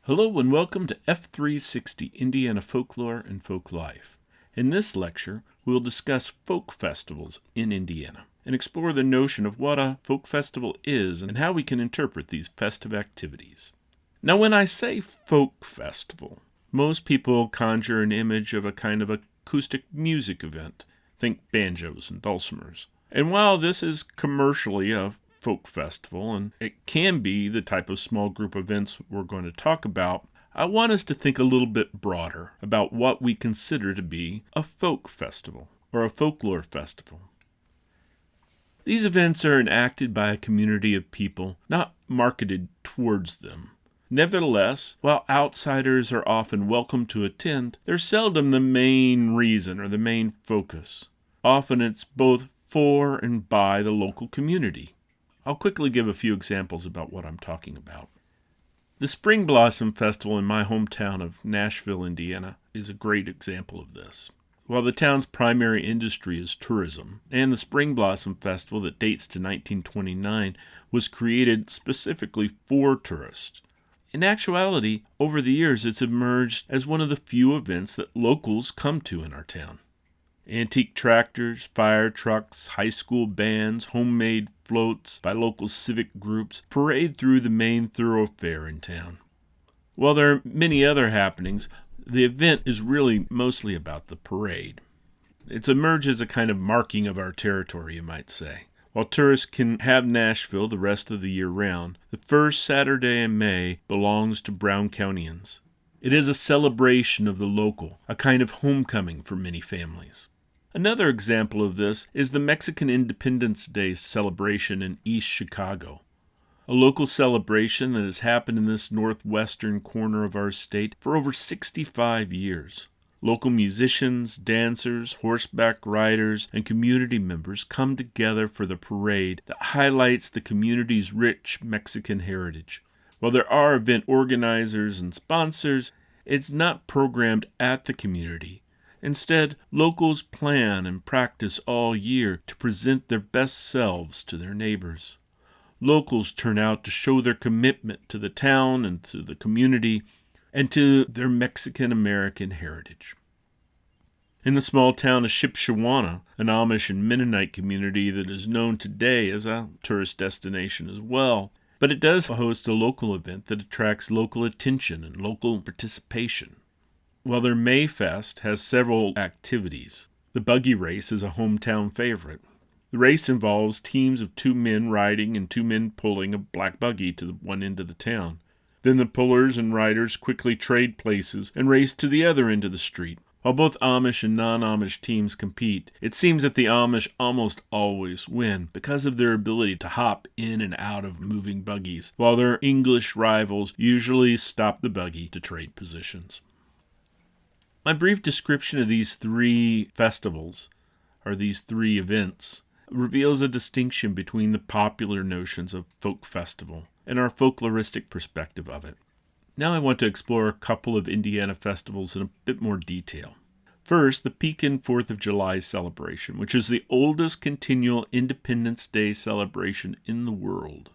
Hello and welcome to F360 Indiana Folklore and Folk Life. In this lecture, we'll discuss folk festivals in Indiana and explore the notion of what a folk festival is and how we can interpret these festive activities. Now, when I say folk festival, most people conjure an image of a kind of acoustic music event. Think banjos and dulcimers. And while this is commercially a folk festival, and it can be the type of small group events we're going to talk about, I want us to think a little bit broader about what we consider to be a folk festival or a folklore festival. These events are enacted by a community of people, not marketed towards them. Nevertheless, while outsiders are often welcome to attend, they're seldom the main reason or the main focus. Often it's both for and by the local community. I'll quickly give a few examples about what I'm talking about. The Spring Blossom Festival in my hometown of Nashville, Indiana, is a great example of this. While the town's primary industry is tourism, and the Spring Blossom Festival that dates to 1929 was created specifically for tourists, in actuality, over the years it's emerged as one of the few events that locals come to in our town. Antique tractors, fire trucks, high school bands, homemade floats by local civic groups parade through the main thoroughfare in town. While there are many other happenings, the event is really mostly about the parade. It's emerged as a kind of marking of our territory, you might say. While tourists can have Nashville the rest of the year round, the first Saturday in May belongs to Brown Countyans. It is a celebration of the local, a kind of homecoming for many families. Another example of this is the Mexican Independence Day celebration in East Chicago, a local celebration that has happened in this northwestern corner of our state for over 65 years. Local musicians, dancers, horseback riders, and community members come together for the parade that highlights the community's rich Mexican heritage. While there are event organizers and sponsors, it's not programmed at the community. Instead, locals plan and practice all year to present their best selves to their neighbors. Locals turn out to show their commitment to the town and to the community and to their Mexican-American heritage. In the small town of Shipshewana, an Amish and Mennonite community that is known today as a tourist destination as well, but it does host a local event that attracts local attention and local participation. While their Mayfest has several activities, the buggy race is a hometown favorite. The race involves teams of 2 men riding and 2 men pulling a black buggy to one end of the town. Then the pullers and riders quickly trade places and race to the other end of the street. While both Amish and non-Amish teams compete, it seems that the Amish almost always win because of their ability to hop in and out of moving buggies, while their English rivals usually stop the buggy to trade positions. My brief description of these 3 festivals, or these 3 events, reveals a distinction between the popular notions of folk festival and our folkloristic perspective of it. Now I want to explore a couple of Indiana festivals in a bit more detail. First, the Pekin 4th of July celebration, which is the oldest continual Independence Day celebration in the world.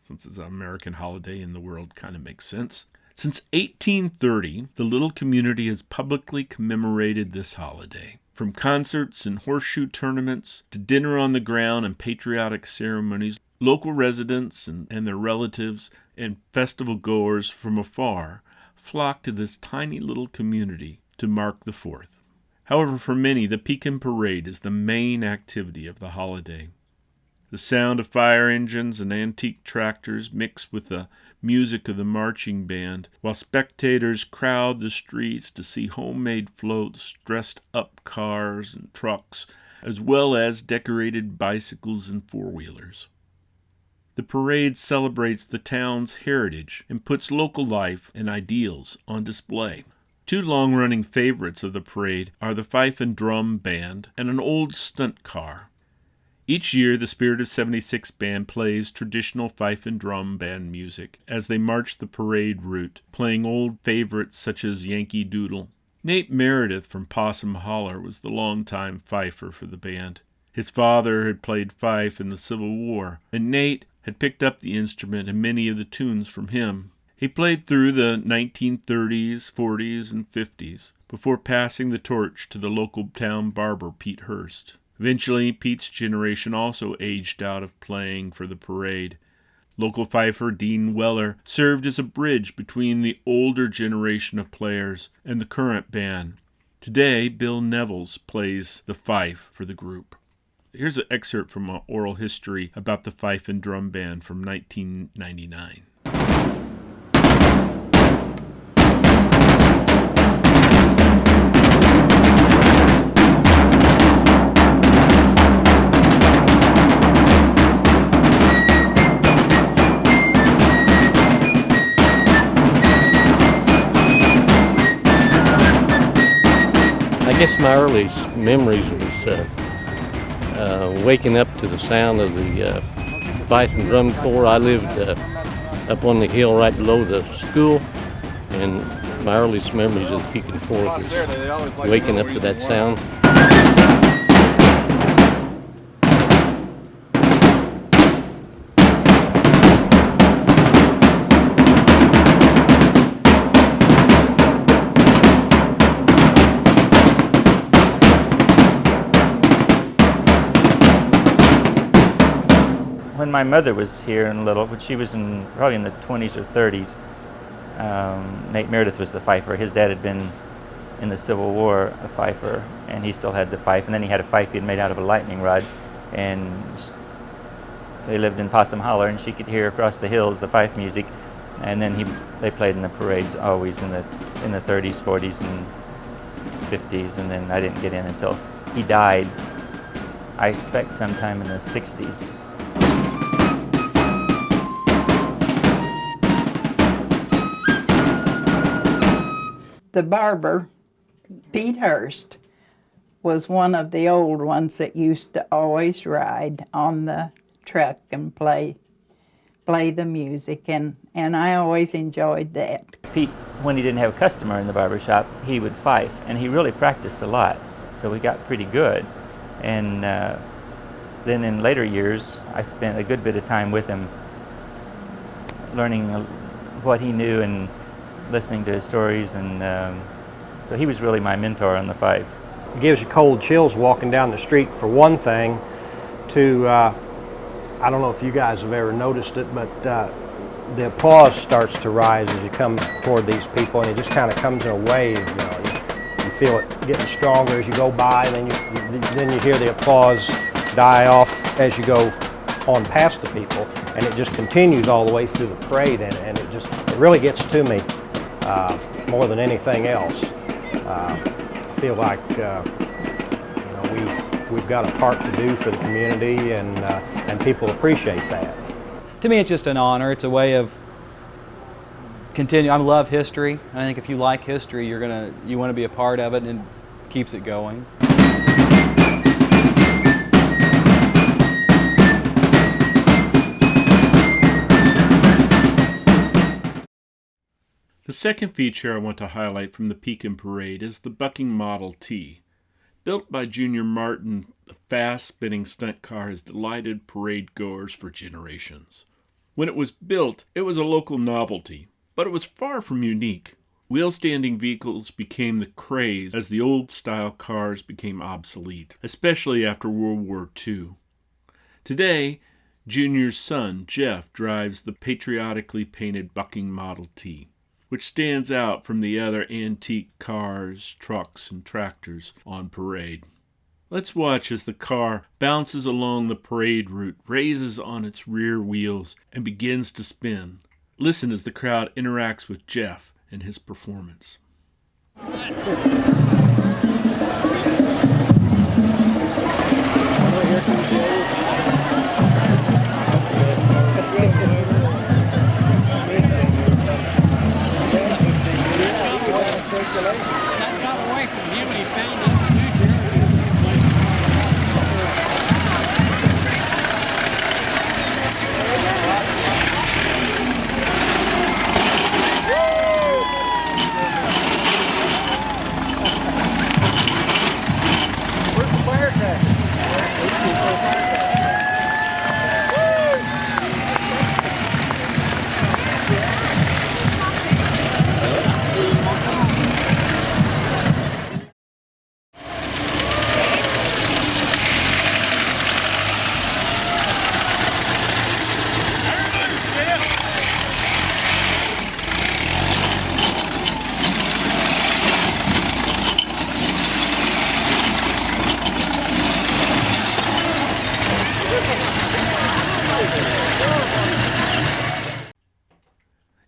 Since it's an American holiday in the world, kind of makes sense. Since 1830, the little community has publicly commemorated this holiday. From concerts and horseshoe tournaments to dinner on the ground and patriotic ceremonies, local residents and their relatives and festival goers from afar flock to this tiny little community to mark the 4th. However, for many, the Pekin Parade is the main activity of the holiday. The sound of fire engines and antique tractors mix with the music of the marching band, while spectators crowd the streets to see homemade floats, dressed-up cars and trucks, as well as decorated bicycles and four-wheelers. The parade celebrates the town's heritage and puts local life and ideals on display. 2 long-running favorites of the parade are the Fife and Drum Band and an old stunt car. Each year, the Spirit of 76 band plays traditional fife and drum band music as they march the parade route, playing old favorites such as Yankee Doodle. Nate Meredith from Possum Holler was the longtime fifer for the band. His father had played fife in the Civil War, and Nate had picked up the instrument and many of the tunes from him. He played through the 1930s, 40s, and 50s before passing the torch to the local town barber, Pete Hurst. Eventually, Pete's generation also aged out of playing for the parade. Local fifer Dean Weller served as a bridge between the older generation of players and the current band. Today, Bill Nevels plays the fife for the group. Here's an excerpt from an oral history about the fife and drum band from 1999. I guess my earliest memories was waking up to the sound of the fife and drum corps. I lived up on the hill right below the school, and my earliest memories of the Peak and Forth was waking up to that sound. When my mother was here and little, but she was probably in the 20s or 30s, Nate Meredith was the fifer. His dad had been in the Civil War a fifer, and he still had the fife. And then he had a fife he had made out of a lightning rod, and they lived in Possum Holler, and she could hear across the hills the fife music. And then they played in the parades always in the 30s, 40s, and 50s. And then I didn't get in until he died. I expect sometime in the 60s. The barber, Pete Hurst, was one of the old ones that used to always ride on the truck and play the music, and I always enjoyed that. Pete, when he didn't have a customer in the barber shop, he would fife, and he really practiced a lot, so we got pretty good. And then in later years, I spent a good bit of time with him, learning what he knew and listening to his stories, and so he was really my mentor on the fife. It gives you cold chills walking down the street, for one thing. I don't know if you guys have ever noticed it, but the applause starts to rise as you come toward these people, and it just kind of comes in a wave. You feel it getting stronger as you go by, and then you hear the applause die off as you go on past the people, and it just continues all the way through the parade, and it really gets to me more than anything else. I feel like we've got a part to do for the community, and people appreciate that. To me, it's just an honor. It's a way of continue. I love history. I think if you like history, you want to be a part of it, and it keeps it going. The second feature I want to highlight from the Pekin Parade is the Bucking Model T. Built by Junior Martin, the fast-spinning stunt car has delighted parade goers for generations. When it was built, it was a local novelty, but it was far from unique. Wheel-standing vehicles became the craze as the old-style cars became obsolete, especially after World War II. Today, Junior's son, Jeff, drives the patriotically painted Bucking Model T, which stands out from the other antique cars, trucks, and tractors on parade. Let's watch as the car bounces along the parade route, raises on its rear wheels, and begins to spin. Listen as the crowd interacts with Jeff and his performance.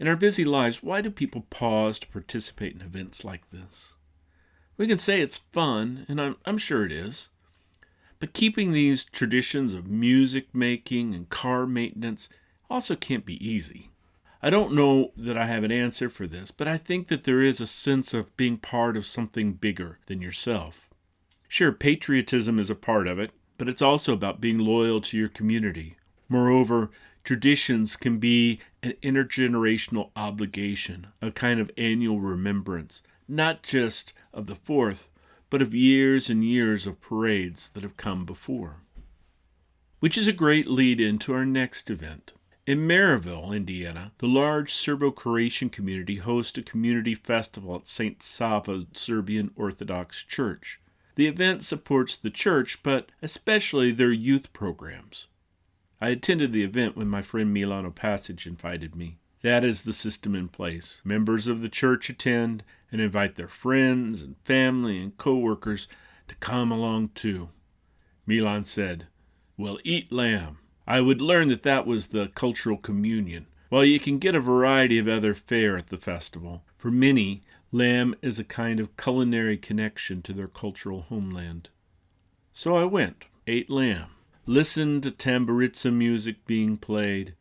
In our busy lives, why do people pause to participate in events like this? We can say it's fun, and I'm sure it is. But keeping these traditions of music making and car maintenance also can't be easy. I don't know that I have an answer for this, but I think that there is a sense of being part of something bigger than yourself. Sure, patriotism is a part of it, but it's also about being loyal to your community. Moreover, traditions can be an intergenerational obligation, a kind of annual remembrance, not just of the 4th, but of years and years of parades that have come before. Which is a great lead-in to our next event. In Maryville, Indiana, the large Serbo-Croatian community hosts a community festival at St. Sava Serbian Orthodox Church. The event supports the church, but especially their youth programs. I attended the event when my friend Milano Passage invited me. That is the system in place. Members of the church attend and invite their friends and family and co-workers to come along too. Milan said, "We'll eat lamb." I would learn that was the cultural communion. While you can get a variety of other fare at the festival, for many, lamb is a kind of culinary connection to their cultural homeland. So I went, ate lamb, listened to tamburica music being played,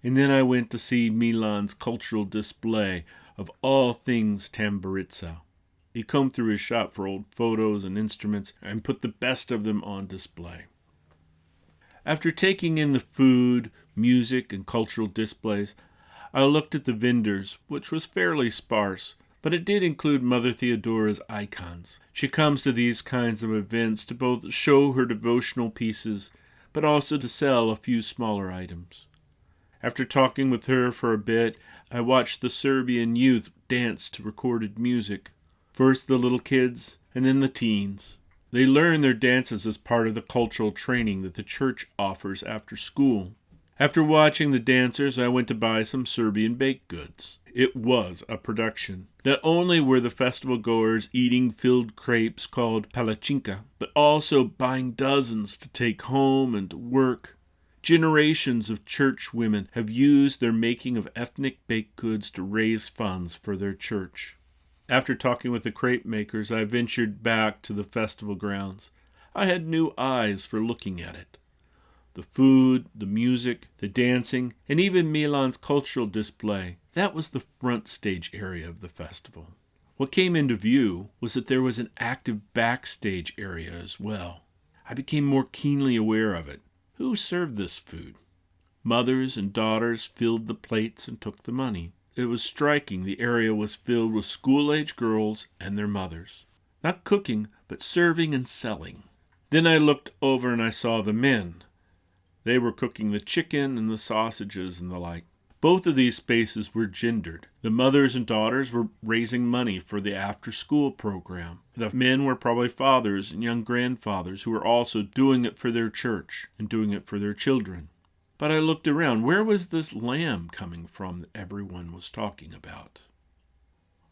and then I went to see Milan's cultural display of all things tamburica. He combed through his shop for old photos and instruments and put the best of them on display. After taking in the food, music, and cultural displays, I looked at the vendors, which was fairly sparse, but it did include Mother Theodora's icons. She comes to these kinds of events to both show her devotional pieces, but also to sell a few smaller items. After talking with her for a bit, I watched the Serbian youth dance to recorded music. First the little kids, and then the teens. They learn their dances as part of the cultural training that the church offers after school. After watching the dancers, I went to buy some Serbian baked goods. It was a production. Not only were the festival goers eating filled crepes called palacinka, but also buying dozens to take home and to work. Generations of church women have used their making of ethnic baked goods to raise funds for their church. After talking with the crepe makers, I ventured back to the festival grounds. I had new eyes for looking at it. The food, the music, the dancing, and even Milan's cultural display, that was the front stage area of the festival. What came into view was that there was an active backstage area as well. I became more keenly aware of it. Who served this food? Mothers and daughters filled the plates and took the money. It was striking. The area was filled with school-age girls and their mothers. Not cooking, but serving and selling. Then I looked over and I saw the men. They were cooking the chicken and the sausages and the like. Both of these spaces were gendered. The mothers and daughters were raising money for the after-school program. The men were probably fathers and young grandfathers who were also doing it for their church and doing it for their children. But I looked around. Where was this lamb coming from that everyone was talking about?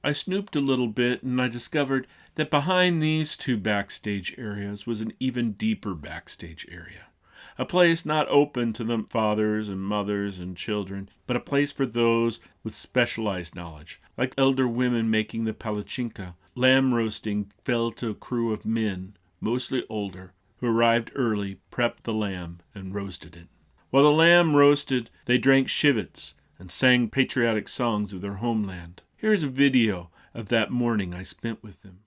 I snooped a little bit and I discovered that behind these two backstage areas was an even deeper backstage area. A place not open to the fathers and mothers and children, but a place for those with specialized knowledge. Like elder women making the palacinka, lamb roasting fell to a crew of men, mostly older, who arrived early, prepped the lamb, and roasted it. While the lamb roasted, they drank shivets and sang patriotic songs of their homeland. Here's a video of that morning I spent with them.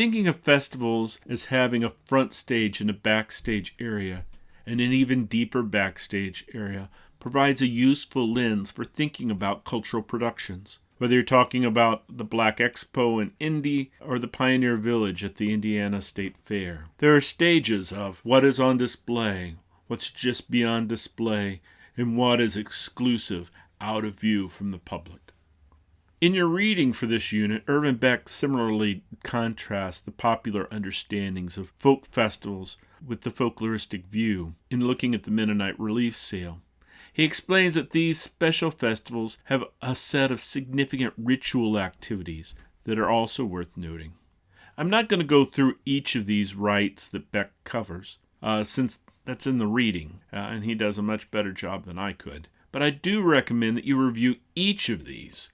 Thinking of festivals as having a front stage and a backstage area, and an even deeper backstage area, provides a useful lens for thinking about cultural productions. Whether you're talking about the Black Expo in Indy or the Pioneer Village at the Indiana State Fair, there are stages of what is on display, what's just beyond display, and what is exclusive, out of view from the public. In your reading for this unit, Irvin Beck similarly contrasts the popular understandings of folk festivals with the folkloristic view in looking at the Mennonite relief sale. He explains that these special festivals have a set of significant ritual activities that are also worth noting. I'm not going to go through each of these rites that Beck covers, since that's in the reading, and he does a much better job than I could. But I do recommend that you review each of these